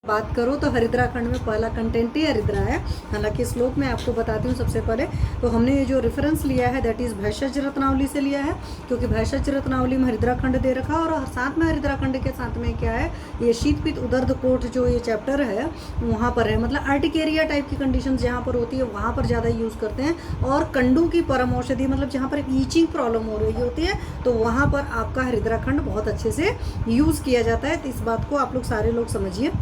बात करो तो हरिद्रा खंड में पहला कंटेंट ही हरिद्रा है। हालांकि श्लोक में आपको बताती हूँ सबसे पहले, तो हमने ये जो रेफरेंस लिया है दैट इज़ भैषज रत्नावली से लिया है, क्योंकि भैषज रत्नावली में हरिद्रा खंड दे रखा और साथ में हरिद्रा खंड के साथ में क्या है, ये शीत पित्त उदर्द कोट जो ये चैप्टर है वहाँ पर है, मतलब आर्टिकेरिया टाइप की कंडीशन जहाँ पर होती है वहाँ पर ज़्यादा यूज़ करते हैं। और कंडू की परम औषधि, मतलब जहाँ पर ईचिंग प्रॉब्लम हो रही होती है तो वहाँ पर आपका हरिद्रा खंड बहुत अच्छे से यूज़ किया जाता है। तो इस बात को आप लोग सारे लोग समझिए।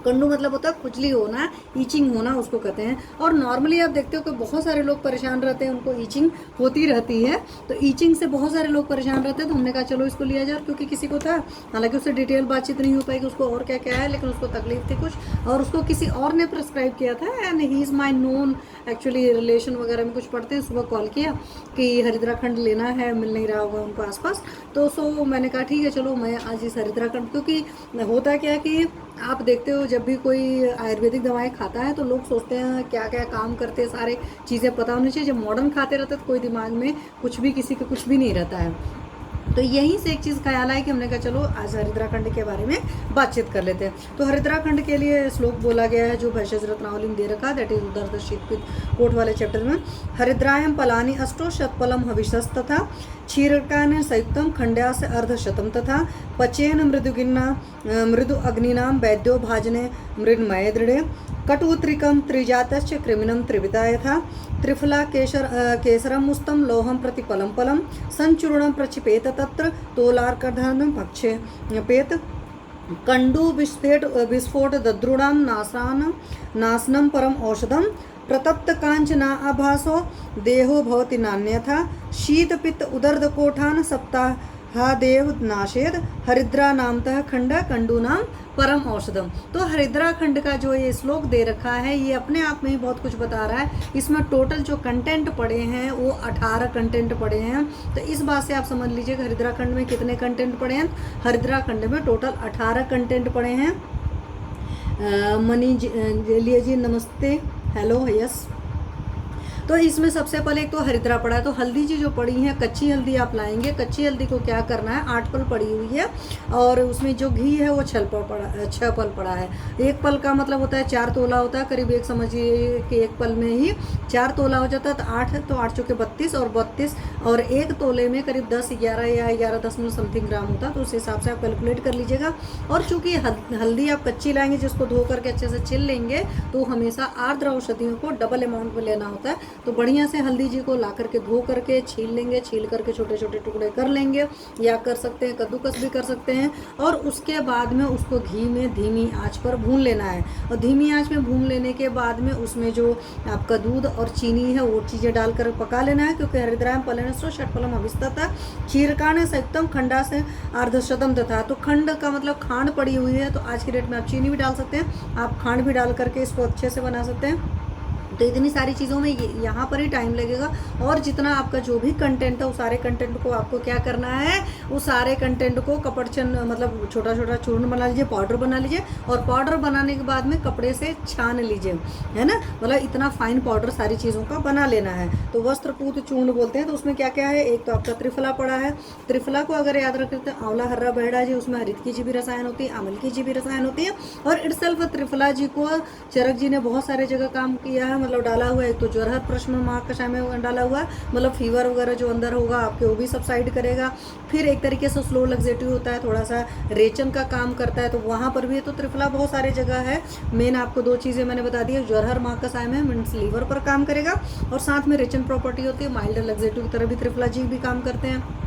कंडू मतलब होता है खुजली होना, ईचिंग होना उसको कहते हैं। और नॉर्मली आप देखते हो कि बहुत सारे लोग परेशान रहते हैं, उनको ईचिंग होती रहती है, तो ईचिंग से बहुत सारे लोग परेशान रहते हैं। तो हमने कहा चलो इसको लिया जाए, क्योंकि किसी को था, हालांकि उससे डिटेल बातचीत नहीं हो पाएगी उसको और क्या क्या है, लेकिन उसको तकलीफ थी कुछ और उसको किसी और ने प्रिस्क्राइब किया था and he is my known, actually relation वगैरह में कुछ पढ़ते हैं। सुबह कॉल किया कि हरिद्रा खंड लेना है, मिल नहीं रहा होगा उनको आसपास, तो सो मैंने कहा ठीक है चलो मैं आज इस हरिद्रा खंड, क्योंकि होता क्या है कि आप देखते हो जब भी कोई आयुर्वेदिक दवाएं खाता है तो लोग सोचते हैं क्या क्या काम करते हैं, सारे चीज़ें पता होनी चाहिए। जब मॉडर्न खाते रहते तो कोई दिमाग में कुछ भी किसी के कुछ भी नहीं रहता है। तो यहीं से एक चीज़ ख्याल आया कि हमने कहा चलो आज हरिद्राखंड के बारे में बातचीत कर लेते हैं। तो हरिद्राखंड के लिए श्लोक बोला गया है जो भैषज रत्नावली में दे रखा, दैट इज उदर्द शीत पित्त कोट वाले चैप्टर में। हरिद्रायम पलानी अष्टो शतफलम हविषस तथा क्षीरकान संयुक्तम खंड्यास अर्धशतम तथा पचेन मृदु अग्निनाम वैद्यो भाजने मृन्मय दृढ़े कटुत्रिकम त्रिजातश्च कृमिनम त्रिविता यथा त्रिफला केसरम मुस्तम लोहम प्रति पलम पलम संचूर्णम प्रचिपेत तत्र तोलार्कर्धनम भक्षे पेत कंडू विस्फोट दद्रुणाम नासनम परम औषधम प्रतप्त कांचना आभासो देहो भवति नान्यथा शीत पित्त उदर्द कोठान सप्ताहादेव नाशेद हरिद्रा नामतः खंड कंडू नाम परम औषधम। तो हरिद्रा खंड का जो ये श्लोक दे रखा है ये अपने आप में ही बहुत कुछ बता रहा है। इसमें टोटल जो कंटेंट पड़े हैं वो 18 कंटेंट पड़े हैं। तो इस बात से आप समझ लीजिए हरिद्रा खंड में कितने कंटेंट पड़े हैं। हरिद्रा खंड में टोटल 18 कंटेंट पड़े हैं। मनी लिए जी नमस्ते, हेलो, यस। तो इसमें सबसे पहले एक तो हरिद्रा पड़ा है, तो हल्दी जी जो पड़ी है, कच्ची हल्दी आप लाएंगे। कच्ची हल्दी को क्या करना है, 8 पल पड़ी हुई है और उसमें जो घी है वो 6 पल पड़ा है। 1 पल का मतलब होता है 4 तोला होता है, करीब एक समझिए कि 1 पल में ही 4 तोला हो जाता है। तो 8 चौके 32 और 32 और 1 तोले में करीब 10-11 या 11 समथिंग ग्राम होता है। तो उस हिसाब से आप कैलकुलेट कर लीजिएगा। और चूंकि हल्दी आप कच्ची लाएंगे जिसको धो करके अच्छे से छिल लेंगे, तो हमेशा आर्द्र औषधियों को डबल अमाउंट में लेना होता है। तो बढ़िया से हल्दी जी को ला करके धो करके छील लेंगे, छील करके छोटे छोटे टुकड़े कर लेंगे, या कर सकते हैं कद्दूकस भी कर सकते हैं। और उसके बाद में उसको घी में धीमी आंच पर भून लेना है। और धीमी आंच में भून लेने के बाद में उसमें जो आपका दूध और चीनी है वो चीज़ें डालकर पका लेना है, क्योंकि हरिद्रायम पलनस्रो षटफलम अभिस्तता क्षीरकाण संयुक्तम खंडा से अर्धशतम तथा। तो खंड का मतलब खांड पड़ी हुई है, तो आज की डेट में आप चीनी भी डाल सकते हैं, आप खांड भी डाल करके इसको अच्छे से बना सकते हैं। तो इतनी सारी चीज़ों में यहाँ पर ही टाइम लगेगा। और जितना आपका जो भी कंटेंट है उस सारे कंटेंट को आपको क्या करना है, उस सारे कंटेंट को कपड़चन मतलब छोटा छोटा चूर्ण बना लीजिए, पाउडर बना लीजिए। और पाउडर बनाने के बाद में कपड़े से छान लीजिए, है ना, मतलब इतना फाइन पाउडर सारी चीज़ों का बना लेना है। तो वस्त्रपूत चूर्ण बोलते हैं। तो उसमें क्या क्या है, एक तो आपका त्रिफला पड़ा है। त्रिफला को अगर याद रखते हैं, आंवला हर्रा बहड़ा जी, उसमें हरित की जी भी रसायन होती है, अमल की जी भी रसायन होती है। और इटसेल्फ त्रिफला जी को चरक जी ने बहुत सारे जगह काम किया है, मतलब डाला हुआ है। एक तो ज्वर प्रश्न माह कषाय में डाला हुआ है, मतलब फीवर वगैरह जो अंदर होगा आपके वो भी सबसाइड करेगा। फिर एक तरीके से स्लो लग्जेटिव होता है, थोड़ा सा रेचन का काम करता है, तो वहाँ पर भी है। तो त्रिफला बहुत सारे जगह है। मेन आपको 2 चीज़ें मैंने बता दी है, ज्वर माह कषाय में मीन्स लीवर पर काम करेगा, और साथ में रेचन प्रॉपर्टी होती है, माइल्ड लग्जेटिव की तरह भी त्रिफला जी भी काम करते हैं।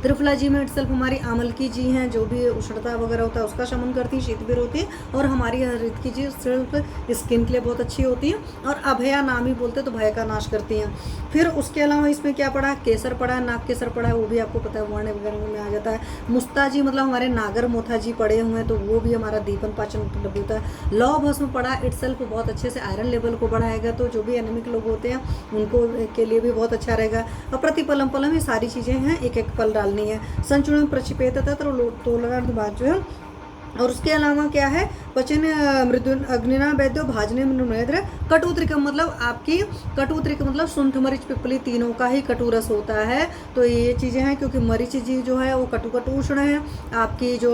त्रिफला जी में इटसेल्फ हमारी आमल की जी हैं, जो भी उष्णता वगैरह होता है उसका शमन करती है, शीत भी होती है। और हमारी हरित की जी सिर्फ स्किन के लिए बहुत अच्छी होती है। और अभया नाम ही बोलते हैं, तो भय का नाश करती हैं। फिर उसके अलावा इसमें क्या पड़ा है, केसर पड़ा है, नाग केसर पड़ा है, वो भी आपको पता है वर्ण वगैरह में आ जाता है। मुस्ता जी मतलब हमारे नागर मोथा जी पड़े हुए हैं, तो वो भी हमारा दीपन पाचन होता है। लौ भस्म पड़ा इटसेल्फ बहुत अच्छे से आयरन लेवल को बढ़ाएगा, तो जो भी एनेमिक लोग होते हैं उनको के लिए भी बहुत अच्छा रहेगा। और प्रतिपलम पलम ये सारी चीज़ें हैं, एक एक पल डालनी है। संचूर्ण प्रचिपेत तथा तोलनार्थ बात जो है और उसके अलावा क्या है, पचन मृदु अग्निना वैद्यो भाजने मृदुनेद्र कटुत्रिक, मतलब आपकी कटुत्रिक मतलब शुंठ मरीच पिप्पली तीनों का ही कटु रस होता है। तो ये चीज़ें हैं, क्योंकि मरीच जी जो है वो कटु कटु उष्ण है, आपकी जो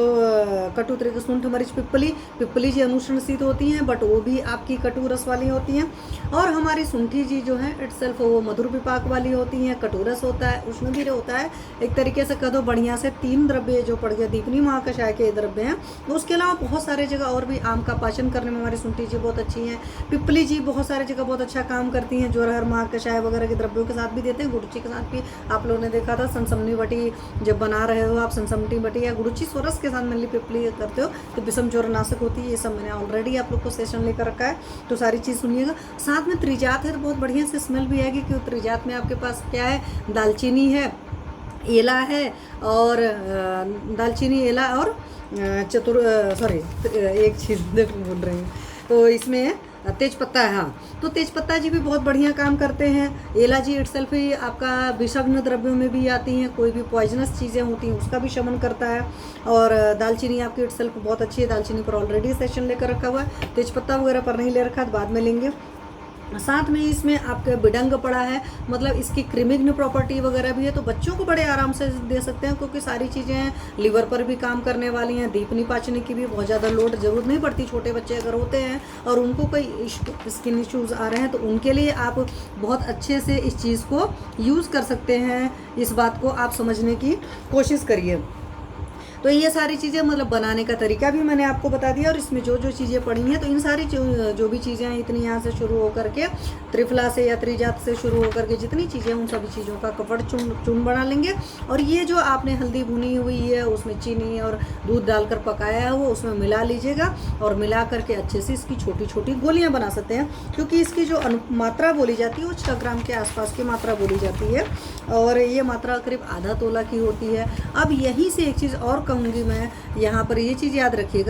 कटुत्रिक शुंठ मरीच पिप्पली जी अनुष्ण शीत होती हैं, बट वो भी आपकी कटु रस वाली होती हैं। और हमारी शुंठी जी जो है इटसेल्फ वो मधुर विपाक वाली होती हैं, कटु रस होता है, उष्ण भी होता है। एक तरीके से कह दो बढ़िया से 3 द्रव्य जो पड़ गए दीपनी महाकषाय के द्रव्य हैं। उसके अलावा बहुत सारे जगह और भी आम का पाचन करने में हमारी शुंठी जी बहुत अच्छी हैं। पिप्पली जी बहुत सारी जगह बहुत अच्छा काम करती हैं, जोरहर महाकषाय वगैरह के द्रव्यों के साथ भी देते हैं, गुड़ची के साथ भी। आप लोगों ने देखा था सनसमनी बटी जब बना रहे हो आप, सनसमनी बटी या गुड़ची सोरस के साथ मेनली पिप्पली करते हो तो विषम ज्वरनाशक होती है। ये सब मैंने ऑलरेडी आप लोग को सेशन लेकर रखा है, तो सारी चीज़ सुनिएगा। साथ में त्रिजात है तो बहुत बढ़िया से स्मेल भी आएगी, क्योंकि त्रिजात में आपके पास क्या है, दालचीनी है, एला है, और दालचीनी एला और एक चीज़ बोल रही हूँ, तो इसमें तेज पत्ता है। हाँ, तो तेज पत्ता जी भी बहुत बढ़िया काम करते हैं। एला जी इटसेल्फ ही आपका विषग्न द्रव्यों में भी आती हैं, कोई भी पॉइजनस चीज़ें होती हैं उसका भी शमन करता है। और दालचीनी आपकी इटसेल्फ बहुत अच्छी है, दालचीनी पर ऑलरेडी सेशन लेकर रखा हुआ है, तेज पत्ता वगैरह पर नहीं ले रखा है, बाद में लेंगे। साथ में इसमें आपका बिडंग पड़ा है, मतलब इसकी क्रिमिग्न प्रॉपर्टी वगैरह भी है, तो बच्चों को बड़े आराम से दे सकते हैं, क्योंकि सारी चीज़ें लीवर पर भी काम करने वाली हैं। दीपनी पाचनी की भी बहुत ज़्यादा लोड ज़रूरत नहीं पड़ती। छोटे बच्चे अगर होते हैं और उनको कोई स्किन इश्यूज़ आ रहे हैं तो उनके लिए आप बहुत अच्छे से इस चीज़ को यूज़ कर सकते हैं। इस बात को आप समझने की कोशिश करिए। तो ये सारी चीज़ें मतलब बनाने का तरीका भी मैंने आपको बता दिया, और इसमें जो जो चीज़ें पड़ी हैं, तो इन सारी जो भी चीज़ें हैं इतनी यहाँ से शुरू होकर के त्रिफला से या त्रिजात से शुरू होकर के जितनी चीज़ें उन सभी चीज़ों का कपड़ चून बना लेंगे। और ये जो आपने हल्दी भुनी हुई है उसमें चीनी और दूध डालकर पकाया है वो उसमें मिला लीजिएगा, और मिला करके अच्छे से इसकी छोटी छोटी गोलियाँ बना सकते हैं, क्योंकि इसकी जो मात्रा बोली जाती है वो 6 ग्राम के आसपास की मात्रा बोली जाती है, और ये मात्रा करीब आधा तोला की होती है। अब यहीं से एक चीज़ और कहूँगी मैं, यहाँ पर ये चीज़ याद रखिएगा।